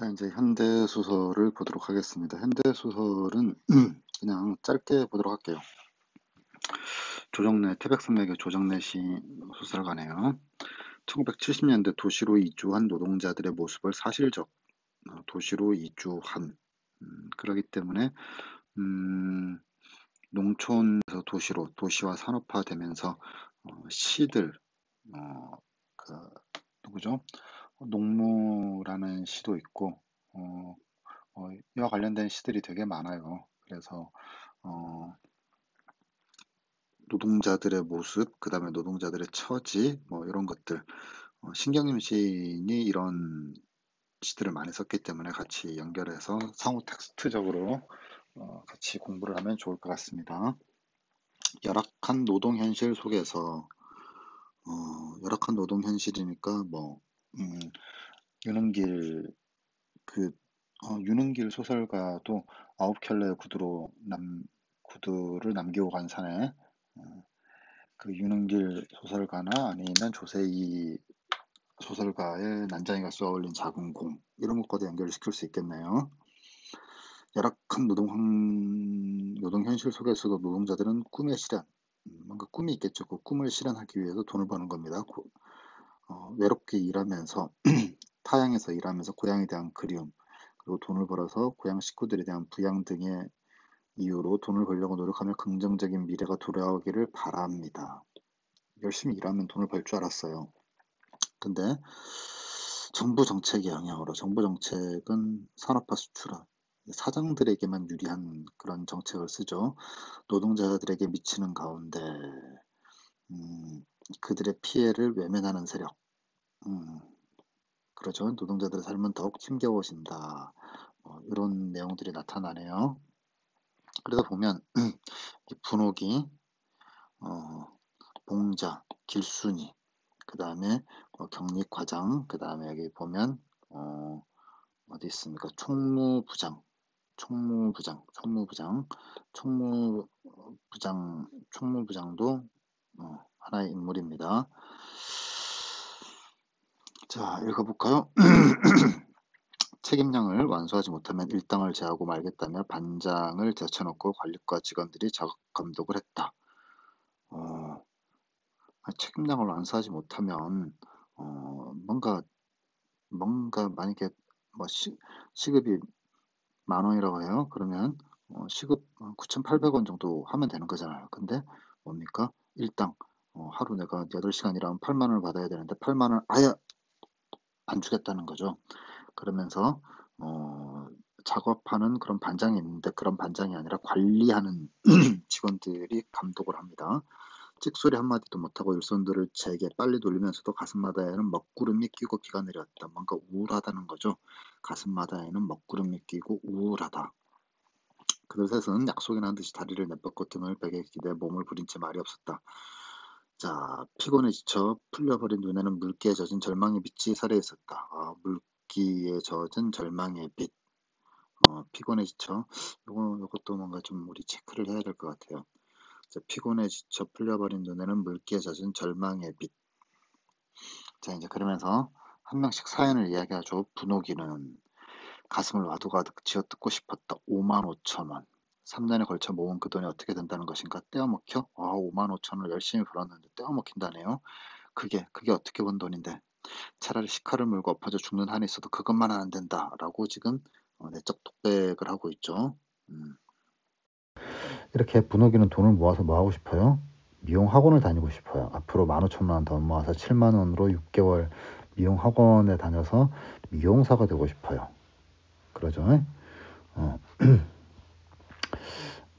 자, 이제 현대 소설을 보도록 하겠습니다. 현대 소설은 그냥 짧게 보도록 할게요. 조정래, 태백산맥의 조정래 시 소설가네요. 1970년대 도시로 이주한 노동자들의 모습을 사실적 도시로 이주한 그러기 때문에 농촌에서 도시로 도시화 산업화되면서 시들 그 누구죠? 농무라는 시도 있고 이와 관련된 시들이 되게 많아요. 그래서 노동자들의 모습, 그 다음에 노동자들의 처지, 뭐 이런 것들, 신경림 시인이 이런 시들을 많이 썼기 때문에 같이 연결해서 상호 텍스트적으로 같이 공부를 하면 좋을 것 같습니다. 열악한 노동 현실 속에서 열악한 노동 현실이니까 윤은길 윤은길 소설가도 9켤레 구두를 남기고 간 산에 그 윤은길 소설가나 아니면 조세희 소설가의 난장이가 쏘아올린 작은 공 이런 것과도 연결시킬 수 있겠네요. 열악한 노동 현실 속에서도 노동자들은 꿈의 실현, 뭔가 꿈이 있겠죠. 그 꿈을 실현하기 위해서 돈을 버는 겁니다. 외롭게 일하면서 타향에서 일하면서 고향에 대한 그리움, 그리고 돈을 벌어서 고향 식구들에 대한 부양 등의 이유로 돈을 벌려고 노력하며 긍정적인 미래가 돌아오기를 바랍니다. 열심히 일하면 돈을 벌 줄 알았어요. 근데 정부 정책의 영향으로, 정부 정책은 산업화 수출화, 사장들에게만 유리한 그런 정책을 쓰죠. 노동자들에게 미치는 가운데 그들의 피해를 외면하는 세력, 그렇죠. 노동자들의 삶은 더욱 힘겨워진다. 이런 내용들이 나타나네요. 그래서 보면 분옥이, 봉자, 길순이, 그 다음에 경리과장, 그 다음에 여기 보면 어디 있습니까? 총무부장도 하나의 인물입니다. 자, 읽어볼까요? 책임량을 완수하지 못하면 일당을 제하고 말겠다며 반장을 제쳐놓고 관리과 직원들이 자극 감독을 했다. 책임량을 완수하지 못하면 뭔가 만약에 시급이 10,000원이라고 해요. 그러면 시급 9,800원 정도 하면 되는 거잖아요. 근데 뭡니까? 일당 하루 내가 8시간 일하면 8만 원을 받아야 되는데 8만 원 아예 안 주겠다는 거죠. 그러면서 작업하는 그런 반장이 있는데 그런 반장이 아니라 관리하는 직원들이 감독을 합니다. 찍소리 한마디도 못하고 일손들을 제게 빨리 돌리면서도 가슴마다에는 먹구름이 끼고 비가 내렸다. 뭔가 우울하다는 거죠. 가슴마다에는 먹구름이 끼고 우울하다. 그들 셋은 약속이나 한 듯이 다리를 내뻗고 등을 벽에 기대 몸을 부린 채 말이 없었다. 자, 피곤에 지쳐 풀려버린 눈에는 물기에 젖은 절망의 빛이 서려 있었다. 물기에 젖은 절망의 빛. 피곤에 지쳐. 요것도 뭔가 좀 우리 체크를 해야 될 것 같아요. 자, 피곤에 지쳐 풀려버린 눈에는 물기에 젖은 절망의 빛. 자, 이제 그러면서 한 명씩 사연을 이야기하죠. 분옥이는 가슴을 와두가득 쥐어뜯고 싶었다. 55,000원. 3년에 걸쳐 모은 그 돈이 어떻게 된다는 것인가? 떼어먹혀? 55,000원을 열심히 벌었는데 떼어먹힌다네요. 그게 어떻게 번 돈인데? 차라리 시카를 물고 엎어져 죽는 한이 있어도 그것만은 안 된다라고 지금 내적 독백을 하고 있죠. 이렇게 분옥이는 돈을 모아서 뭐 하고 싶어요? 미용 학원을 다니고 싶어요. 앞으로 15,000원 더 모아서 7만 원으로 6개월 미용 학원에 다녀서 미용사가 되고 싶어요. 그러죠?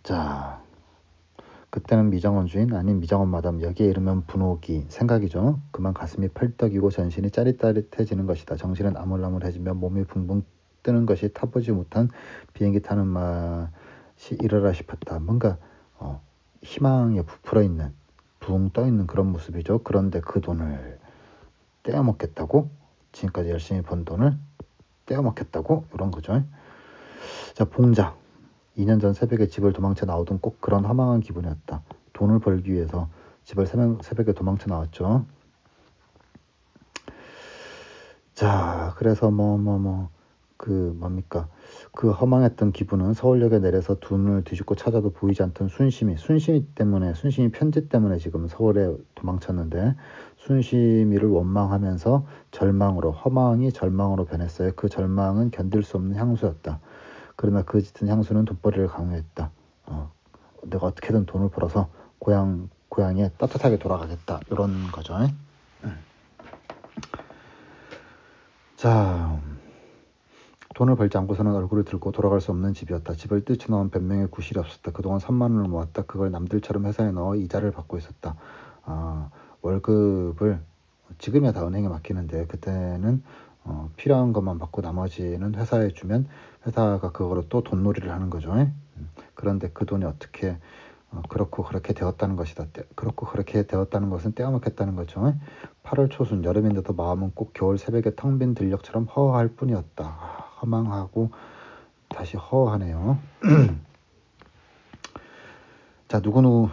자, 그때는 미정원 주인 아닌 미정원 마담, 여기에 이르면 분옥이 생각이죠. 그만 가슴이 펄떡이고 전신이 짜릿짜릿해지는 것이다. 정신은 아물아물해지며 몸이 붕붕 뜨는 것이 타보지 못한 비행기 타는 맛이 이러라 싶었다. 뭔가 희망에 부풀어 있는, 붕 떠 있는 그런 모습이죠. 그런데 그 돈을 떼어먹겠다고? 지금까지 열심히 번 돈을 떼어먹겠다고? 이런 거죠. 자, 봉자. 2년 전 새벽에 집을 도망쳐 나오던 꼭 그런 허망한 기분이었다. 돈을 벌기 위해서 집을 새벽에 도망쳐 나왔죠. 자, 그래서 뭡니까? 그 허망했던 기분은 서울역에 내려서 두 눈을 뒤집고 찾아도 보이지 않던 순심이 편지 때문에 지금 서울에 도망쳤는데 순심이를 원망하면서 허망이 절망으로 변했어요. 그 절망은 견딜 수 없는 향수였다. 그러나 그 짙은 향수는 돈벌이를 강요했다. 내가 어떻게든 돈을 벌어서 고향에 따뜻하게 돌아가겠다. 이런 거죠. 자, 돈을 벌지 않고서는 얼굴을 들고 돌아갈 수 없는 집이었다. 집을 뛰쳐나온 변명의 구실이 없었다. 그동안 3만 원을 모았다. 그걸 남들처럼 회사에 넣어 이자를 받고 있었다. 월급을 지금이야 다 은행에 맡기는데 그때는 필요한 것만 받고 나머지는 회사에 주면 회사가 그거로 또 돈놀이를 하는 거죠. 그런데 그 돈이 어떻게 그렇고 그렇게 되었다는 것이다. 그렇고 그렇게 되었다는 것은 떼어먹겠다는 거죠. 8월 초순 여름인데도 마음은 꼭 겨울 새벽에 텅 빈 들녘처럼 허허할 뿐이었다. 허망하고 다시 허허하네요. 자, 누구누구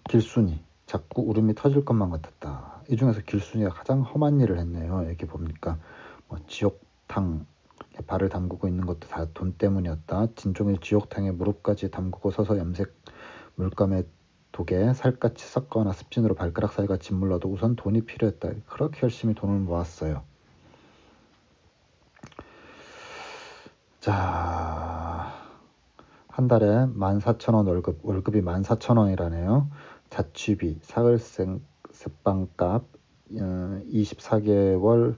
길순이 자꾸 울음이 터질 것만 같았다. 이 중에서 길순이가 가장 험한 일을 했네요. 여기 봅니까? 지옥탕 발을 담그고 있는 것도 다 돈 때문이었다. 진종일 지옥탕에 무릎까지 담그고 서서 염색 물감에 독에 살갗이 섞거나 습진으로 발가락 사이가 짓물러도 우선 돈이 필요했다. 그렇게 열심히 돈을 모았어요. 자, 한 달에 14,000원 월급이 14,000원이라네요. 자취비, 사흘생 습방값, 24개월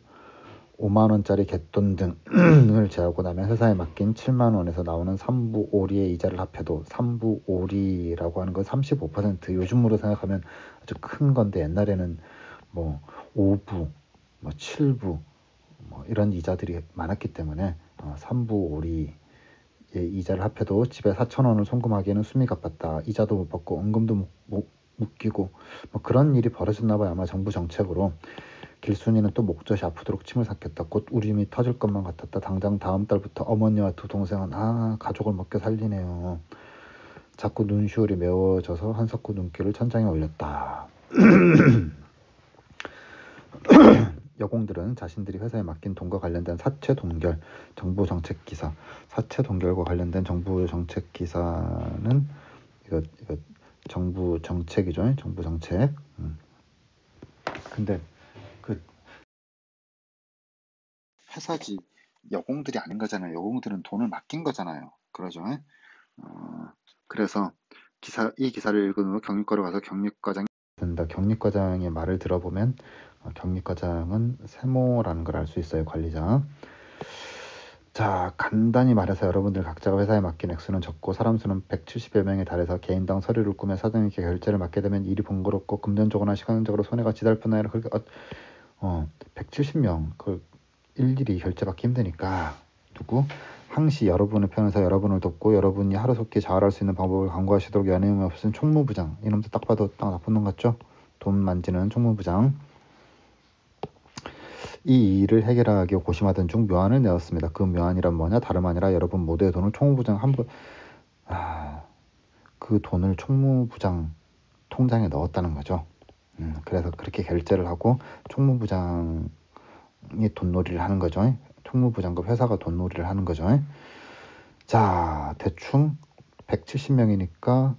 5만원짜리 갯돈 등을 제하고 나면 회사에 맡긴 7만원에서 나오는 3부 5리의 이자를 합해도 3부 5리라고 하는 건 35%, 요즘으로 생각하면 아주 큰 건데 옛날에는 5부, 7부 이런 이자들이 많았기 때문에 3부 5리 이자를 합해도 집에 4,000원을 송금하기에는 숨이 가빴다. 이자도 못 받고 은금도 묶이고 그런 일이 벌어졌나 봐요. 아마 정부 정책으로. 길순이는 또 목젖이 아프도록 침을 삭혔다. 곧 울음이 터질 것만 같았다. 당장 다음 달부터 어머니와 두 동생은 가족을 먹여 살리네요. 자꾸 눈시울이 메워져서 한석구 눈길을 천장에 올렸다. 여공들은 자신들이 회사에 맡긴 돈과 관련된 사채 동결, 정부 정책 기사, 사채 동결과 관련된 정부 정책 기사는 이거 정부 정책이죠. 정부 정책. 근데 그 회사지 여공들이 아닌 거잖아요. 여공들은 돈을 맡긴 거잖아요. 그러죠. 그래서 이 기사를 읽은 후 경리과로 가서 경리과장이 된다. 경리과장의 말을 들어보면 경리과장은 세모라는 걸 알 수 있어요. 관리자. 자, 간단히 말해서 여러분들 각자가 회사에 맡긴 액수는 적고 사람 수는 170여 명에 달해서 개인당 서류를 꾸며 사장님께 결제를 맡게 되면 일이 번거롭고 금전적으로나 시간적으로 손해가 지달 뿐 아니라 그렇게 170명 그걸 일일이 결제받기 힘드니까 항시 여러분의 편에서 여러분을 돕고 여러분이 하루속히 자활할 수 있는 방법을 강구하시도록 연예인이 없은 총무부장. 이놈도 딱 봐도 딱 나쁜 놈 같죠? 돈 만지는 총무부장. 이 일을 해결하기 고심하던 중 묘안을 내었습니다. 그 묘안이란 뭐냐? 다름 아니라 여러분 모두의 돈을 총무부장 그 돈을 총무부장 통장에 넣었다는 거죠. 그래서 그렇게 결제를 하고 총무부장이 돈놀이를 하는 거죠. 총무부장과 회사가 돈놀이를 하는 거죠. 자, 대충 170명이니까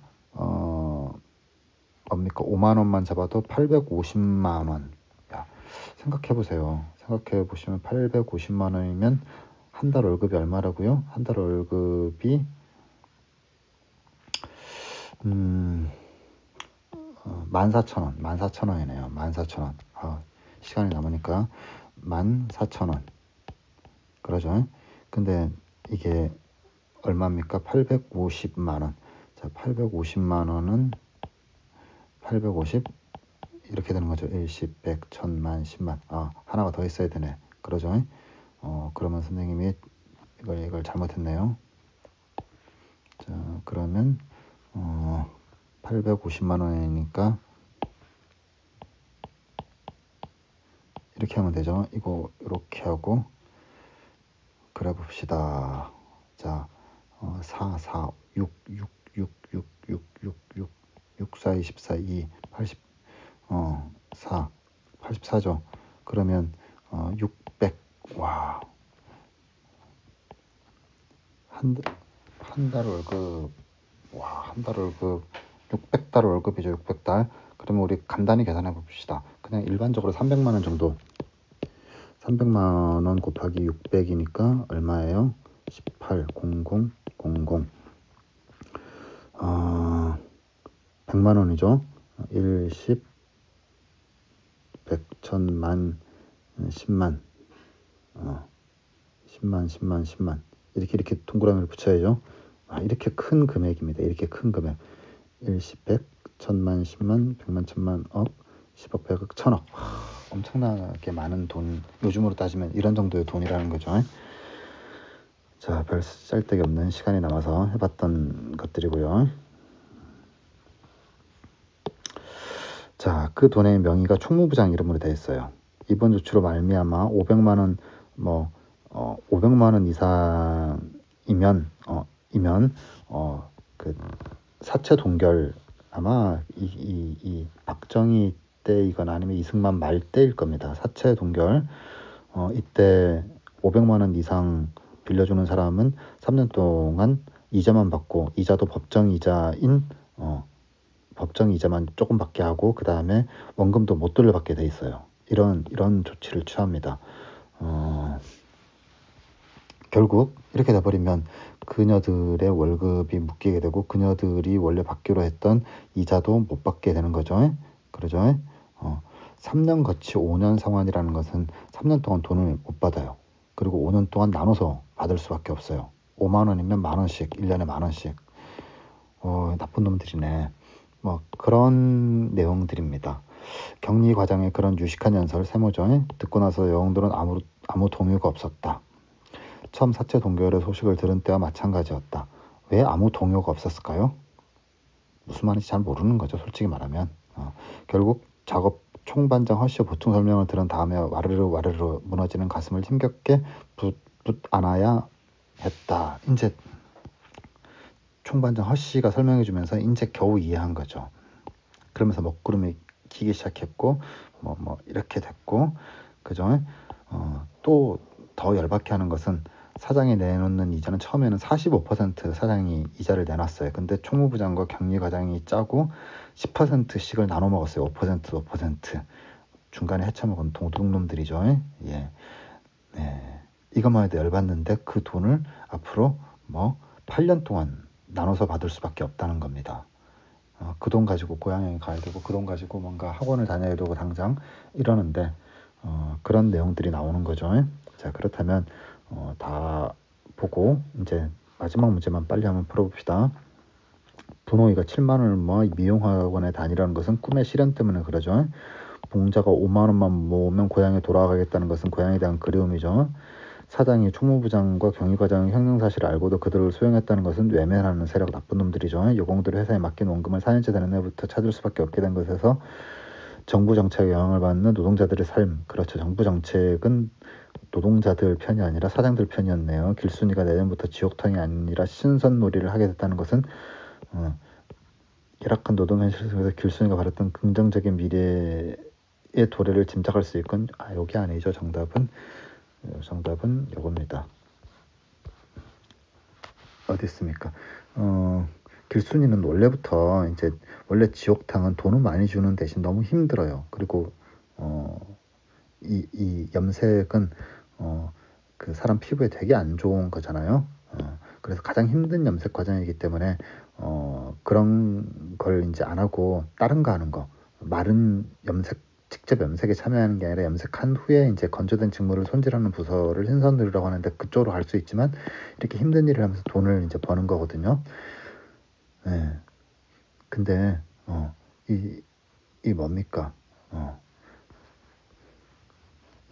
뭡니까? 5만 원만 잡아도 850만 원. 생각해보세요. 생각해보시면 850만 원이면 한 달 월급이 얼마라고요? 한 달 월급이 14,000원. 14,000원이네요. 14,000원. 시간이 남으니까 14,000원. 그러죠? 근데 이게 얼마입니까? 850만 원. 자, 850만 원은 850 이렇게 되는 거죠. 1, 10, 100, 1000만, 10만. 하나가 더 있어야 되네. 그러죠? 그러면 선생님이 이걸 잘못했네요. 자, 그러면 850만 원이니까 이렇게 하면 되죠. 이거 이렇게 하고 그래 봅시다. 자, 4, 4, 6, 6, 6, 6, 6, 6, 6, 6, 4, 24, 2, 80, 4, 84죠. 그러면 600, 와, 한 달 월급, 한 달 월급 600달 월급이죠. 600달. 그러면 우리 간단히 계산해 봅시다. 그냥 일반적으로 300만 원 정도. 300만 원 곱하기 600이니까 얼마예요? 18, 00, 00. 100만 원이죠. 1, 10, 100, 1000만, 10만. 10만, 10만, 10만. 이렇게 동그라미를 붙여야죠. 이렇게 큰 금액입니다. 이렇게 큰 금액. 1, 10, 100, 1000만, 10만, 100만, 1000만, 억, 10억, 100억, 1000억. 엄청나게 많은 돈, 요즘으로 따지면 이런 정도의 돈이라는 거죠. 자, 별 쓸데기 없는 시간이 남아서 해봤던 것들이고요. 자, 그 돈의 명의가 총무부장 이름으로 되어 있어요. 이번 조치로 말미암아 500만 원, 500만 원 이상이면, 그 사채 동결, 아마 이 박정희 때이거나 아니면 이승만 말 때일 겁니다. 사채 동결. 이때 500만 원 이상 빌려주는 사람은 3년 동안 이자만 받고, 이자도 법정 이자만 조금 받게 하고, 그 다음에 원금도 못 돌려받게 돼 있어요. 이런 조치를 취합니다. 결국 이렇게 돼버리면 그녀들의 월급이 묶이게 되고, 그녀들이 원래 받기로 했던 이자도 못 받게 되는 거죠. 그러죠. 3년 거치 5년 상환이라는 것은 3년 동안 돈을 못 받아요. 그리고 5년 동안 나눠서 받을 수밖에 없어요. 5만 원이면 만 원씩, 1년에 만 원씩. 나쁜 놈들이네. 그런 내용들입니다. 격리 과정의 그런 유식한 연설 세모죠. 듣고 나서 여공들은 아무 동요가 없었다. 처음 사채 동결의 소식을 들은 때와 마찬가지였다. 왜 아무 동요가 없었을까요? 무슨 말인지 잘 모르는 거죠. 솔직히 말하면. 결국 작업 총반장 허쉬의 보충 설명을 들은 다음에 와르르 무너지는 가슴을 힘겹게 안아야 했다. 이제 총반장 허쉬가 설명해주면서 이제 겨우 이해한 거죠. 그러면서 먹구름이 키기 시작했고, 이렇게 됐고, 그죠? 또 더 열받게 하는 것은 사장이 내놓는 이자는 처음에는 45% 사장이 이자를 내놨어요. 근데 총무부장과 격리과장이 짜고 10%씩을 나눠 먹었어요. 5%. 중간에 헤쳐먹은 도둑놈들이죠. 예. 네. 이것만 해도 열받는데 그 돈을 앞으로 8년 동안 나눠서 받을 수밖에 없다는 겁니다. 그 돈 가지고 고향에 가야 되고, 그 돈 가지고 뭔가 학원을 다녀야 되고 당장 이러는데, 그런 내용들이 나오는 거죠. 자, 그렇다면 다 보고 이제 마지막 문제만 빨리 한번 풀어봅시다. 분호이가 7만 원을 모아 미용학원에 다니라는 것은 꿈의 실현 때문에 그러죠. 봉자가 5만 원만 모으면 고향에 돌아가겠다는 것은 고향에 대한 그리움이죠. 사장이 총무부장과 경위과장의 횡령사실을 알고도 그들을 수용했다는 것은 외면하는 세력 나쁜 놈들이죠. 요공들이 회사에 맡긴 원금을 4년째 되는 해부터 찾을 수밖에 없게 된 것에서 정부 정책에 영향을 받는 노동자들의 삶. 그렇죠. 정부 정책은 노동자들 편이 아니라 사장들 편이었네요. 길순이가 내년부터 지옥탕이 아니라 신선놀이를 하게 됐다는 것은 열악한 노동 현실 속에서 길순이가 바랬던 긍정적인 미래의 도래를 짐작할 수 있건, 여기 아니죠. 정답은 요겁니다. 어디 있습니까? 길순이는 원래부터 원래 지옥탕은 돈은 많이 주는 대신 너무 힘들어요. 그리고 이 염색은 그 사람 피부에 되게 안 좋은 거잖아요. 그래서 가장 힘든 염색 과정이기 때문에 그런 걸 이제 안 하고 다른 거 하는 거, 마른 직접 염색에 참여하는 게 아니라 염색한 후에 이제 건조된 직물을 손질하는 부서를 신선놀이라고 하는데, 그쪽으로 갈 수 있지만 이렇게 힘든 일을 하면서 돈을 이제 버는 거거든요. 네. 근데 이 뭡니까?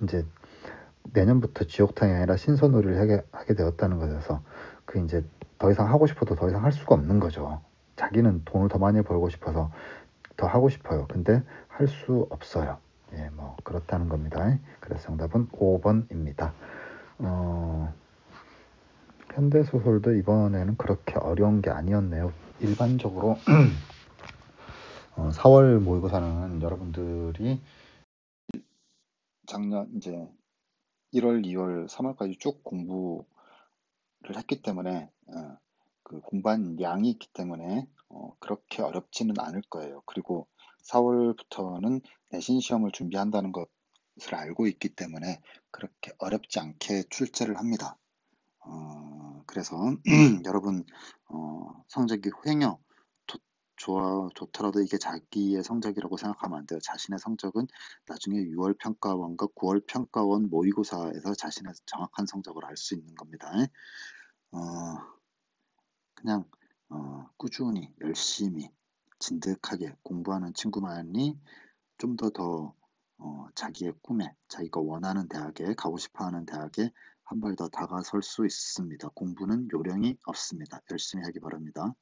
이제 내년부터 지옥탕이 아니라 신선놀이를 하게 되었다는 것에서 이제 더 이상 하고 싶어도 더 이상 할 수가 없는 거죠. 자기는 돈을 더 많이 벌고 싶어서 더 하고 싶어요. 근데 할 수 없어요. 예, 그렇다는 겁니다. 그래서 정답은 5번입니다. 현대소설도 이번에는 그렇게 어려운 게 아니었네요. 일반적으로 4월 모의고사는 여러분들이 작년 이제 1월, 2월, 3월까지 쭉 했기 때문에 그 공부한 양이 있기 때문에 그렇게 어렵지는 않을 거예요. 그리고 4월부터는 내신 시험을 준비한다는 것을 알고 있기 때문에 그렇게 어렵지 않게 출제를 합니다. 그래서 여러분 성적이 횡여 좋더라도 이게 자기의 성적이라고 생각하면 안 돼요. 자신의 성적은 나중에 6월 평가원과 9월 평가원 모의고사에서 자신의 정확한 성적을 알 수 있는 겁니다. 어, 그냥 꾸준히 열심히 진득하게 공부하는 친구만이 좀 더 자기의 꿈에 자기가 원하는 대학에 가고 싶어하는 대학에 한 발 더 다가설 수 있습니다. 공부는 요령이 없습니다. 열심히 하기 바랍니다.